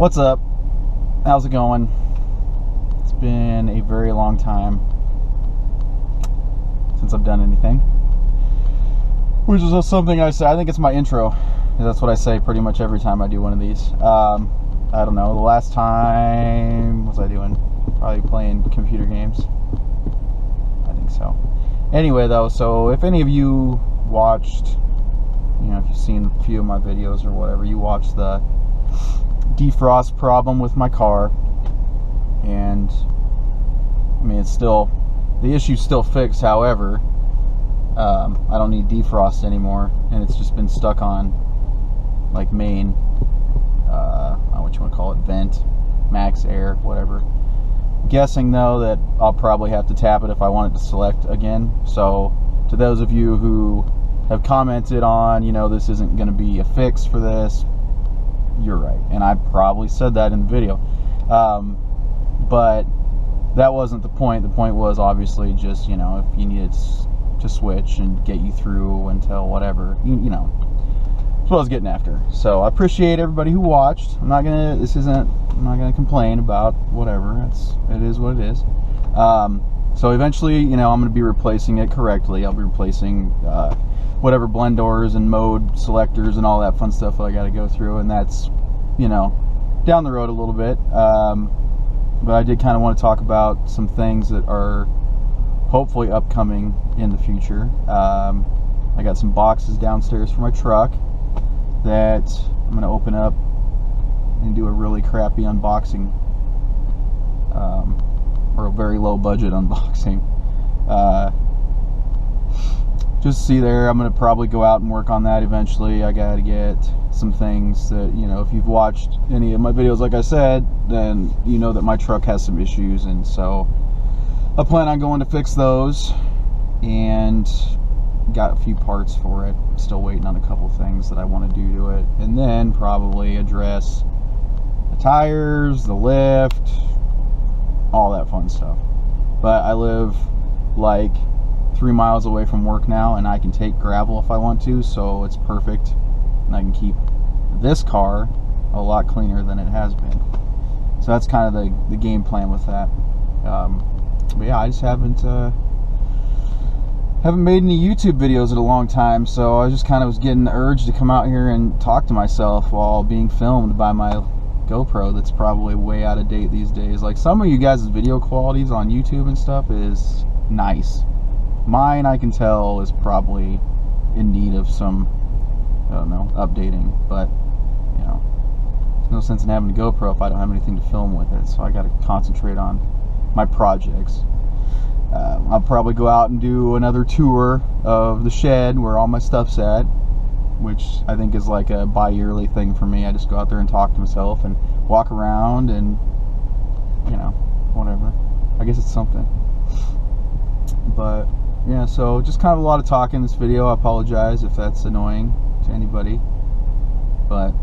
What's up? How's it going? It's been a very long time since I've done anything, which is just something I say. I think it's my intro. That's what I say pretty much every time I do one of these. I don't know. The last time, what was I doing? Probably playing computer games. I think so. Anyway, though, so if any of you watched, if you've seen a few of my videos or whatever, you watched the defrost problem with my car, and I mean, the issue's still fixed. However, I don't need defrost anymore, and it's just been stuck on like main, what you want to call it, vent, max air, whatever. Guessing though that I'll probably have to tap it if I want it to select again. So to those of you who have commented on, this isn't going to be a fix for this, you're right, and I probably said that in the video, but that wasn't the point. The point was obviously just, if you needed to switch and get you through until whatever, that's what I was getting after. So I appreciate everybody who watched. I'm not gonna complain about whatever. It is what it is. So eventually, I'm gonna be replacing it correctly. I'll be replacing whatever blend doors and mode selectors and all that fun stuff that I got to go through, and that's down the road a little bit. But I did kind of want to talk about some things that are hopefully upcoming in the future. I got some boxes downstairs for my truck that I'm going to open up and do a really crappy unboxing, or a very low budget unboxing. Just see there. I'm going to probably go out and work on that eventually. I got to get some things that, if you've watched any of my videos, like I said, then you know that my truck has some issues, and so I plan on going to fix those, and got a few parts for it. Still waiting on a couple things that I want to do to it, and then probably address the tires, the lift, all that fun stuff. But I live like 3 miles away from work now, and I can take gravel if I want to, so it's perfect, and I can keep this car a lot cleaner than it has been. So that's kind of the game plan with that. But yeah, I just haven't made any YouTube videos in a long time, so I just kind of was getting the urge to come out here and talk to myself while being filmed by my GoPro that's probably way out of date these days. Like, some of you guys' video qualities on YouTube and stuff is nice. Mine, I can tell, is probably in need of some, I don't know, updating. But, there's no sense in having a GoPro if I don't have anything to film with it. So I got to concentrate on my projects. I'll probably go out and do another tour of the shed where all my stuff's at, which I think is like a bi-yearly thing for me. I just go out there and talk to myself and walk around and, whatever. I guess it's something. But yeah, so just kind of a lot of talk in this video. I apologize if that's annoying to anybody, but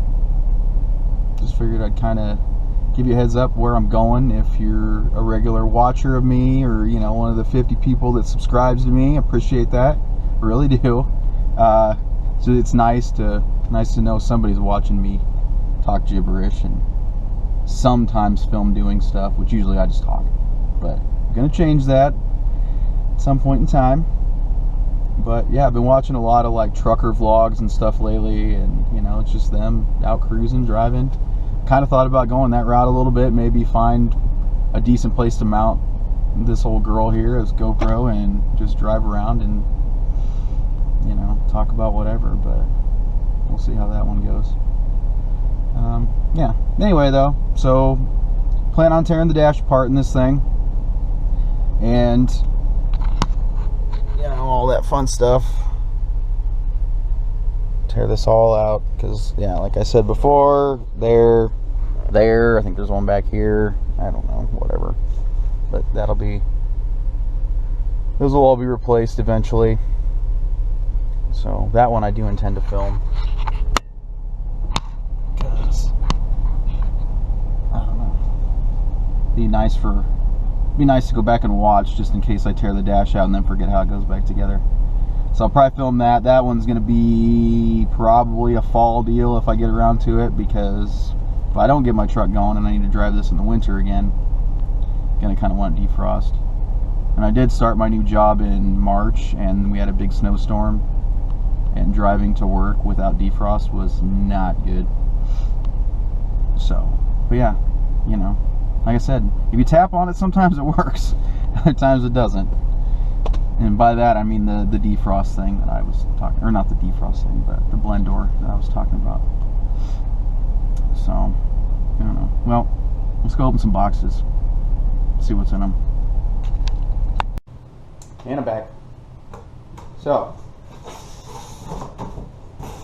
just figured I'd kind of give you a heads up where I'm going. If you're a regular watcher of me, or one of the 50 people that subscribes to me, I appreciate that, I really do. So it's nice to know somebody's watching me talk gibberish and sometimes film doing stuff, which usually I just talk. But I'm gonna change that some point in time. But yeah, I've been watching a lot of like trucker vlogs and stuff lately, and it's just them out cruising, driving. Kind of thought about going that route a little bit, maybe find a decent place to mount this old girl here as GoPro and just drive around and talk about whatever, but we'll see how that one goes. Yeah, anyway though, so plan on tearing the dash apart in this thing, and all that fun stuff. Tear this all out, because like I said before, there, I think there's one back here, I don't know, whatever, but those will all be replaced eventually. So that one I do intend to film, because I don't know, be nice to go back and watch, just in case I tear the dash out and then forget how it goes back together. So I'll probably film that. That one's going to be probably a fall deal if I get around to it, because If I don't get my truck going and I need to drive this in the winter again, I'm gonna kind of want to defrost. And I did start my new job in March, and we had a big snowstorm, and driving to work without defrost was not good. So, but yeah, you know, like I said, if you tap on it, sometimes it works, other times it doesn't. And by that I mean the defrost thing that I was talking, or not the defrost thing, but the blend door that I was talking about. So, I don't know. Well, let's go open some boxes, see what's in them. And I'm back. So,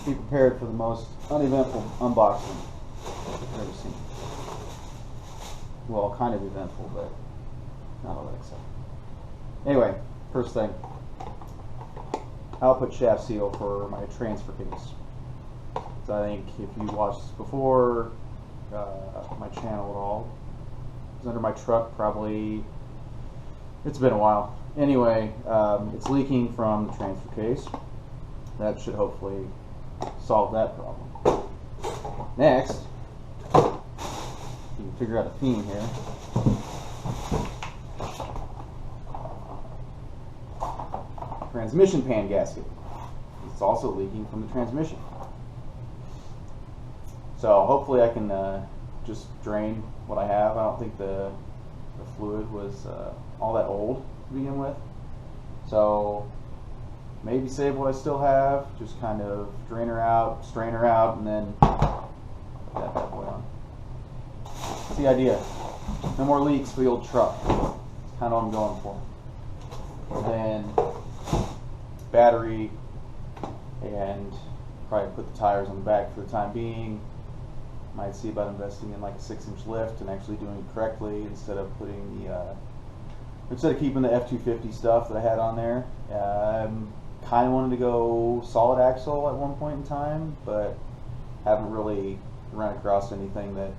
be prepared for the most uneventful unboxing I've ever seen. Well, kind of eventful, but not all that exciting. Anyway, first thing, output shaft seal for my transfer case. So I think if you watched this before, my channel at all, it's under my truck probably, it's been a while. Anyway, it's leaking from the transfer case. That should hopefully solve that problem. Next, you can figure out a theme here. Transmission pan gasket. It's also leaking from the transmission. So hopefully I can just drain what I have. I don't think the fluid was all that old to begin with. So maybe save what I still have, just kind of drain her out, strain her out, and then put that bad boy on. That's the idea. No more leaks for the old truck. That's kind of what I'm going for. And then battery, and probably put the tires on the back for the time being. Might see about investing in like a 6-inch lift and actually doing it correctly instead of putting the instead of keeping the F250 stuff that I had on there. Kind of wanted to go solid axle at one point in time, but haven't really run across anything that,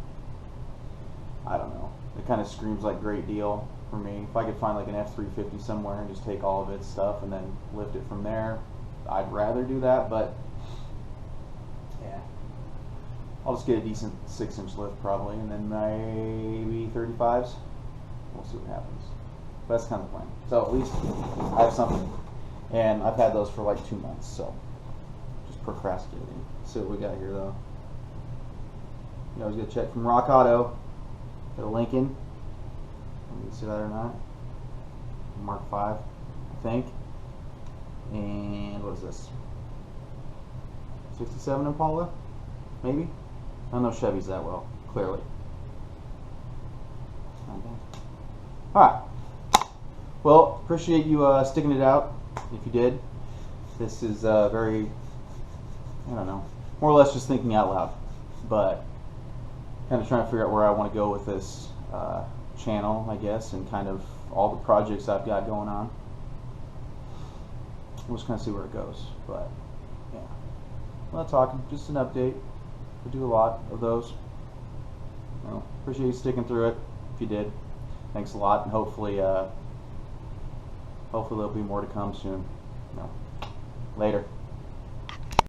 I don't know, it kind of screams like great deal for me. If I could find like an F350 somewhere and just take all of its stuff and then lift it from there, I'd rather do that, but yeah, I'll just get a decent 6-inch lift probably, and then maybe 35s. We'll see what happens. But that's kind of the plan. So at least I have something. And I've had those for like 2 months, so just procrastinating. See what we got here though. You always get a check from Rock Auto. Got a Lincoln. You can see that or not. Mark 5, I think. And what is this? 67 Impala? Maybe? I don't know Chevys that well, clearly. Alright. Well, appreciate you sticking it out. If you did, this is very, I don't know, more or less just thinking out loud, but kind of trying to figure out where I want to go with this channel, I guess, and kind of all the projects I've got going on. We'll just kind of see where it goes, but yeah, I'm not talking, just an update. I do a lot of those. Well, appreciate you sticking through it. If you did, thanks a lot, and hopefully hopefully there'll be more to come soon. No. Later.